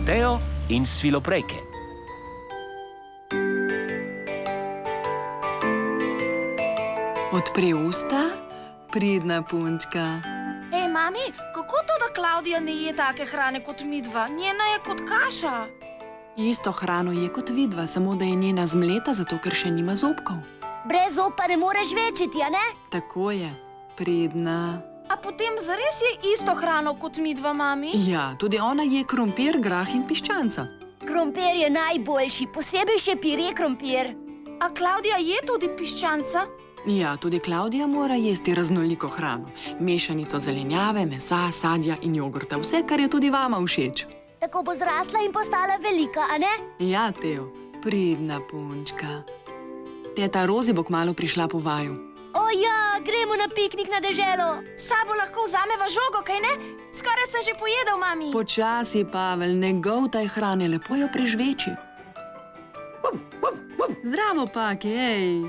Teo in sviloprejke. Odpri usta, pridna punčka. Ej, mami, kako to, da Klavdija ne je take hrane kot midva? Njena je kot kaša. Isto hrano je kot vidva, samo da je njena zmleta, zato ker še nima zobkov. Brez zob pa ne moreš večiti, a ne? Tako je, pridna. A potem zares je isto hrano kot midva, mami? Ja, tudi ona je krompir, grah in piščanca. Krompir je najboljši, posebej še pire krompir. A Klavdija je tudi piščanca? Ja, tudi Klavdija mora jesti raznoliko hrano. Mešanico zelenjave, mesa, sadja in jogurta. Vse, kar je tudi vama všeč. Tako bo zrasla in postala velika, a ne? Ja, Teo, pridna punčka. Teta Rozi bo kmalu prišla po vaju. O ja, gremo na piknik na deželo. S sabo lahko vzameva žogo, kaj ne? Skoraj sem že pojedel, mami. Počasi, Pavel, ne govtaj hrane, lepo jo prežveči. Zdravo, Paki, ej.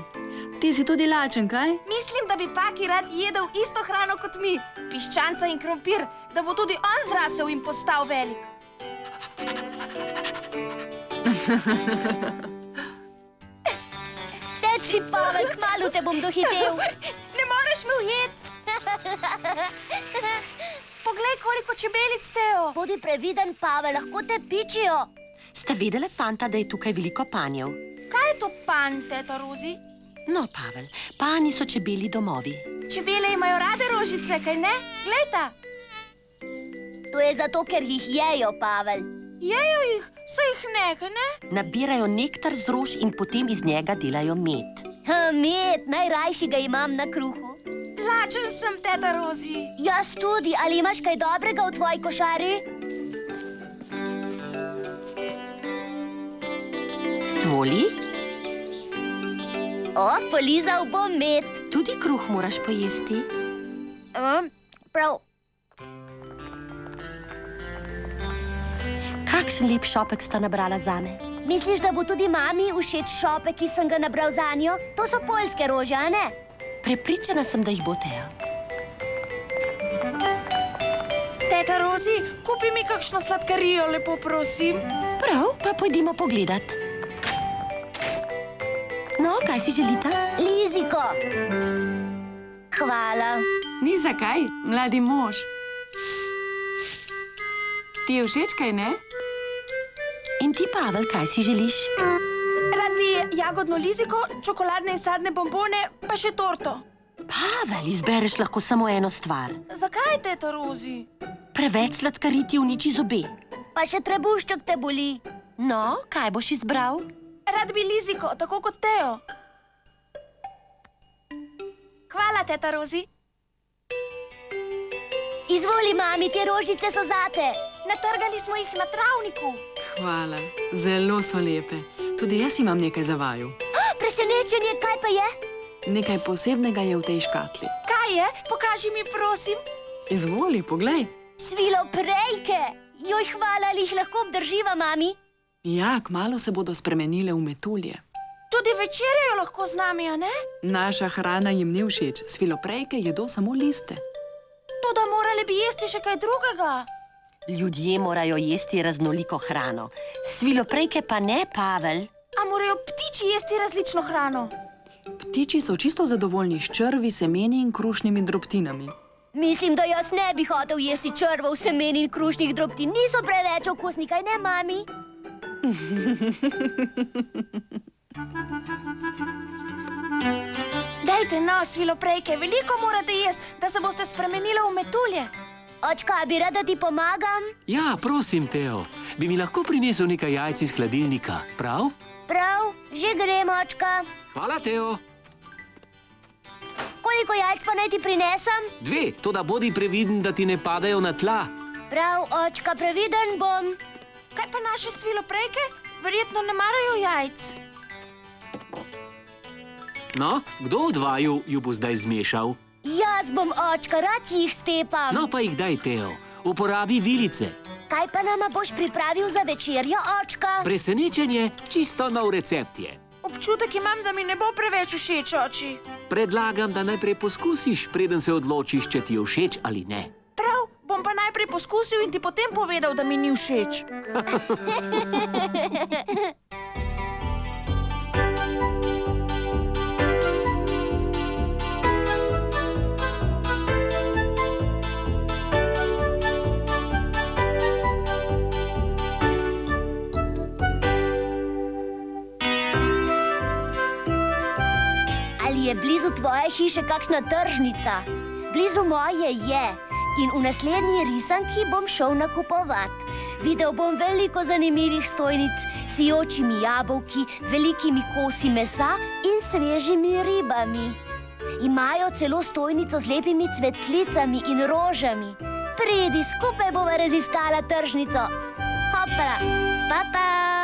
Ti si tudi lačen, kaj? Mislim, da bi Paki rad jedel isto hrano kot mi. Piščanca in krompir, da bo tudi on zrasel in postal velik. Teci, Pavel, kmalu te bom dohitel. Ne moreš me ujeti. Poglej, koliko čebelic, Teo. Bodi previden, Pavel, lahko te pičijo. Ste vedele, fanta, da je tukaj veliko panjev? Kaj je to panj, teta Rozi? No, Pavel, panji so čebeli domovi. Čebele imajo rade rožice, kaj ne? Glejta. To je zato, ker jih jejo, Pavel. Jejo jih, so jih ne, kaj ne? Nabirajo nektar z rož in potem iz njega delajo med. Med, najrajši ga imam na kruhu. Lačen sem, teta Rozi. Jaz tudi, ali imaš kaj dobrega v tvoji košari? Svoli? O, polizal bom med. Tudi kruh moraš pojesti. Prav. Kakšen lep šopek sta nabrala zame. Misliš, da bo tudi mami všeč šopek, ki sem ga nabral zanjo? To so poljske rože, a ne? Prepričana sem, da jih bo, Teo. Teta Rozi, kupi mi kakšno sladkarijo, lepo prosim. Prav, pa pojdimo pogledat. No, kaj si želita? Liziko. Hvala. Ni zakaj, mladi mož. Ti je všeč, kaj ne? In ti, Pavel, kaj si želiš? Rad bi jagodno liziko, čokoladne in sadne bombone, pa še torto. Pavel, izbereš lahko samo eno stvar. Zakaj, teta Rozi? Preveč sladkari ti uniči zobe. Pa še trebušček te boli. No, kaj boš izbral? Rad bi liziko, tako kot Teo. Hvala, teta Rozi. Izvoli, mami, te rožice so zate. Natrgali smo jih na travniku. Hvala, zelo so lepe. Tudi jaz imam nekaj za vaju. Presenečenje, kaj pa je? Nekaj posebnega je v tej škatli. Kaj je? Pokaži mi, prosim. Izvoli, poglej. Sviloprejke. Joj, hvala, ali jih lahko obdrživa, mami? Ja, kmalu se bodo spremenile v metulje. Tudi večerjajo lahko z nami, a ne? Naša hrana jim ne všeč. Sviloprejke jedo samo liste. Toda morali bi jesti še kaj drugega. Ljudje morajo jesti raznoliko hrano. Sviloprejke pa ne, Pavel. A morajo ptiči jesti različno hrano? Ptiči so čisto zadovoljni s črvi, semeni in krušnimi drobtinami. Mislim, da jaz ne bi hotel jesti črvov, semen in krušnih drobtin. Niso preveč okusni, kaj ne, mami? Dajte no, sviloprejke, veliko morate jesti, da se boste spremenile v metulje. Očka, bi rada ti pomagam? Ja, prosim, Teo. Bi mi lahko prinesel nekaj jajc iz hladilnika, prav? Prav, že grem, očka. Hvala, Teo. Koliko jajc pa naj ti prinesem? 2, toda bodi previden, da ti ne padajo na tla. Prav, očka, previden bom. Kaj pa naše sviloprejke? Verjetno ne marajo jajc. No, kdo od vaju ju bo zdaj zmešal? Jaz bom, očka, rad jih stepam. No, pa jih daj, Teo. Uporabi vilice. Kaj pa nama boš pripravil za večerjo, očka? Presenečenje, čisto nov recept je. Občutek imam, da mi ne bo preveč všeč, oči. Predlagam, da najprej poskusiš, preden se odločiš, če ti je všeč ali ne. Prav, bom bom pa najprej poskusil in ti potem povedal, da mi ni všeč. Ali je blizu tvoje hiše kakšna tržnica? Blizu moje je. In v naslednji risanki bom šel nakupovat. Videl bom veliko zanimivih stojnic s sijočimi jabolki, velikimi kosi mesa in svežimi ribami. Imajo celo stojnico z lepimi cvetlicami in rožami. Pridi, skupaj bova raziskala tržnico. Hopla, pa pa!